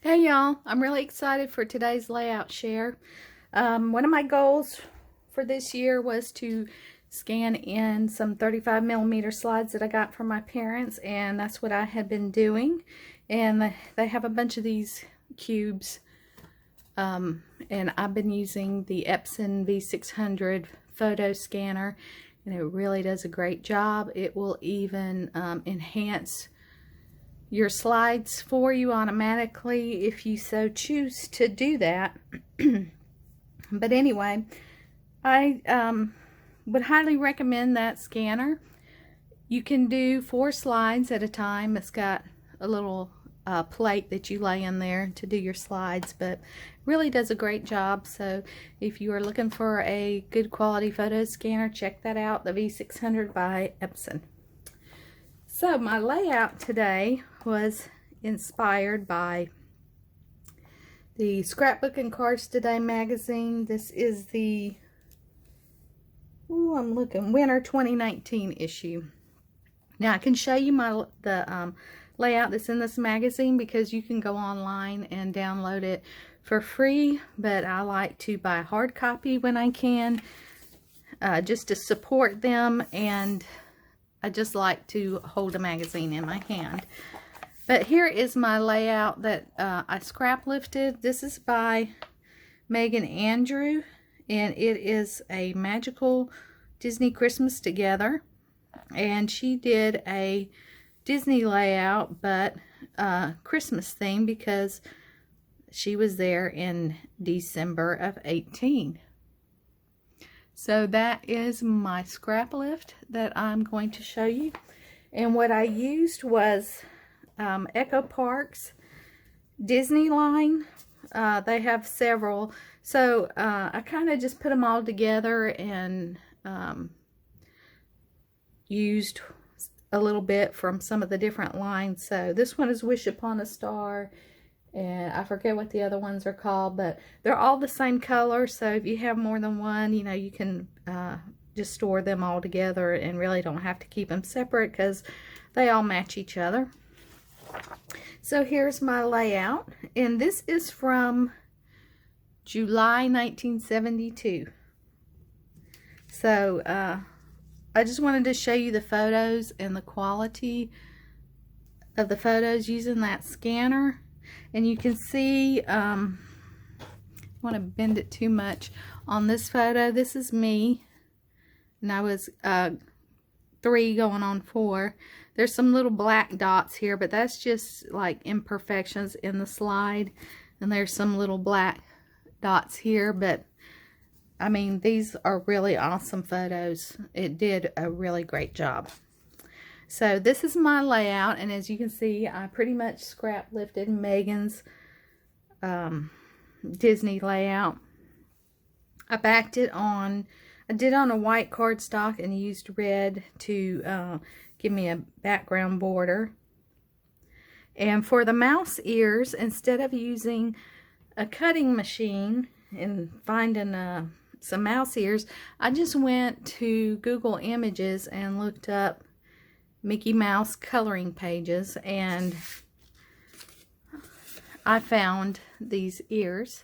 Hey y'all, I'm really excited for today's layout share. One of my goals for this year was to scan in some 35mm slides that I got from my parents, and that's what I had been doing. And they have a bunch of these cubes, and I've been using the Epson V600 photo scanner, and it really does a great job. It will even enhance your slides for you automatically if you so choose to do that. But anyway, I would highly recommend that scanner. You can do 4 slides at a time. It's got a little plate that you lay in there to do your slides, but really does a great job. So if you are looking for a good quality photo scanner, check that out, the V600 by Epson. So my layout today was inspired by the Scrapbook and Cards Today magazine. This is the, winter 2019 issue. Now I can show you the layout that's in this magazine because you can go online and download it for free, but I like to buy hard copy when I can, just to support them, and I just like to hold a magazine in my hand. But here is my layout that I scrap lifted. This is by Megan Andrew, and it is a magical Disney Christmas Together. And she did a Disney layout, but Christmas theme, because she was there in December of 18. So that is my scrap lift that I'm going to show you. And what I used was Echo Park's Disney line. They have several. So I kind of just put them all together and used a little bit from some of the different lines. So this one is Wish Upon a Star, and I forget what the other ones are called, but they're all the same color. So if you have more than one, you know, you can just store them all together and really don't have to keep them separate because they all match each other. So here's my layout, and this is from July 1972. So I just wanted to show you the photos and the quality of the photos using that scanner. And you can see, I don't want to bend it too much. On this photo, this is me, and I was 3 going on 4. There's some little black dots here, but that's just like imperfections in the slide. And there's some little black dots here, but I mean, these are really awesome photos. It did a really great job. So this is my layout, and as you can see, I pretty much scrap lifted Megan's Disney layout. I backed it on, I did on a white cardstock and used red to give me a background border. And for the mouse ears, instead of using a cutting machine and finding some mouse ears, I just went to Google Images and looked up Mickey Mouse coloring pages, and I found these ears,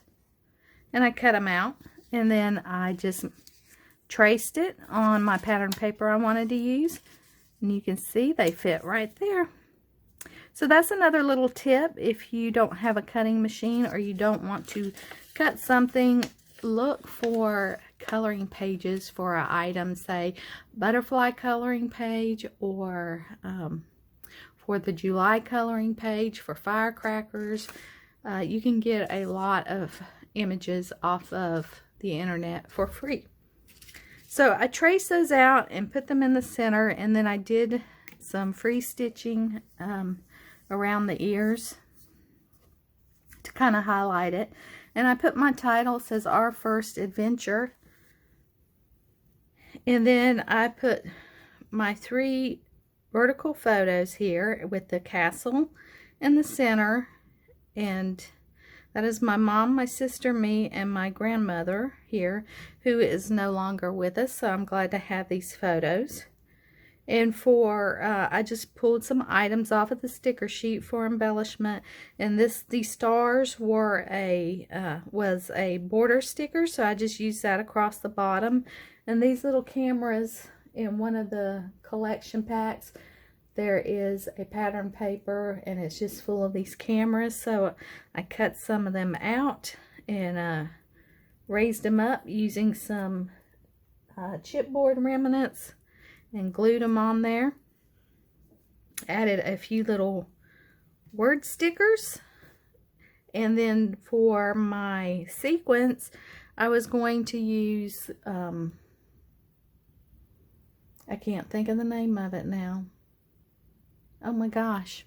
and I cut them out, and then I just traced it on my pattern paper I wanted to use, and you can see they fit right there. So that's another little tip. If you don't have a cutting machine or you don't want to cut something, look for coloring pages for an item, say butterfly coloring page, or for the July coloring page for firecrackers. You can get a lot of images off of the internet for free. So I traced those out and put them in the center, and then I did some free stitching around the ears to kind of highlight it. And I put my title, it says Our First Adventure. And then I put my 3 vertical photos here with the castle in the center. And that is my mom, my sister, me, and my grandmother here, who is no longer with us. So I'm glad to have these photos. And for, I just pulled some items off of the sticker sheet for embellishment. And these stars were was a border sticker, so I just used that across the bottom. And these little cameras in one of the collection packs, there is a pattern paper, and it's just full of these cameras. So I cut some of them out and raised them up using some chipboard remnants and glued them on there. Added a few little word stickers. And then for my sequence, I was going to use, I can't think of the name of it now. Oh my gosh.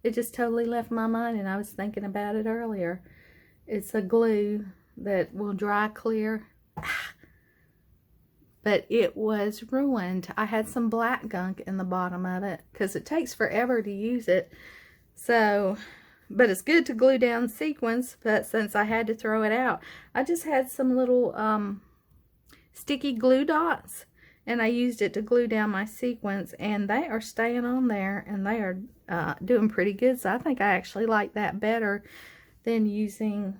It just totally left my mind, and I was thinking about it earlier. It's a glue that will dry clear. But it was ruined. I had some black gunk in the bottom of it because it takes forever to use it. So, but it's good to glue down sequins, but since I had to throw it out, I just had some little sticky glue dots, and I used it to glue down my sequins, and they are staying on there, and they are doing pretty good. So I think I actually like that better than using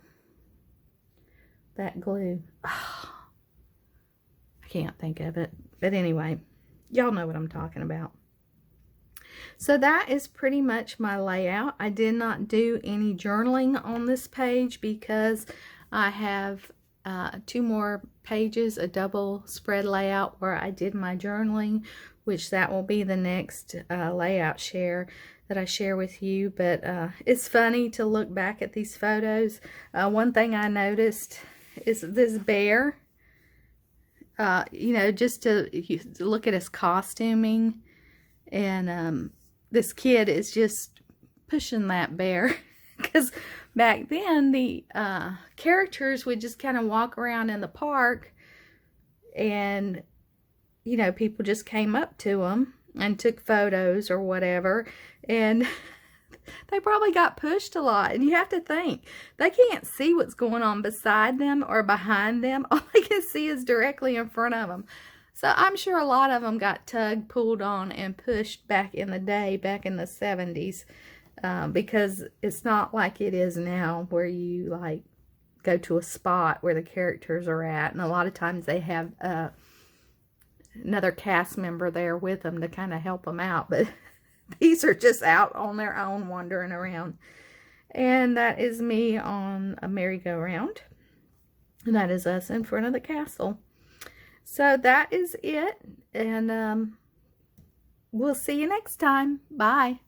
that glue. Can't think of it, but anyway, y'all know what I'm talking about. So that is pretty much my layout. I did not do any journaling on this page because I have 2 more pages, a double spread layout where I did my journaling, which that will be the next layout share that I share with you. But it's funny to look back at these photos. One thing I noticed is this bear. You know, just to look at his costuming, and this kid is just pushing that bear, because back then the characters would just kind of walk around in the park, and you know, people just came up to them and took photos or whatever, and they probably got pushed a lot. And you have to think, they can't see what's going on beside them or behind them. All they can see is directly in front of them. So I'm sure a lot of them got tugged, pulled on, and pushed back in the day, back in the 70s. Because it's not like it is now, where you like go to a spot where the characters are at. And a lot of times they have another cast member there with them to kind of help them out. But these are just out on their own, wandering around. And that is me on a merry-go-round. And that is us in front of the castle. So that is it. And we'll see you next time. Bye.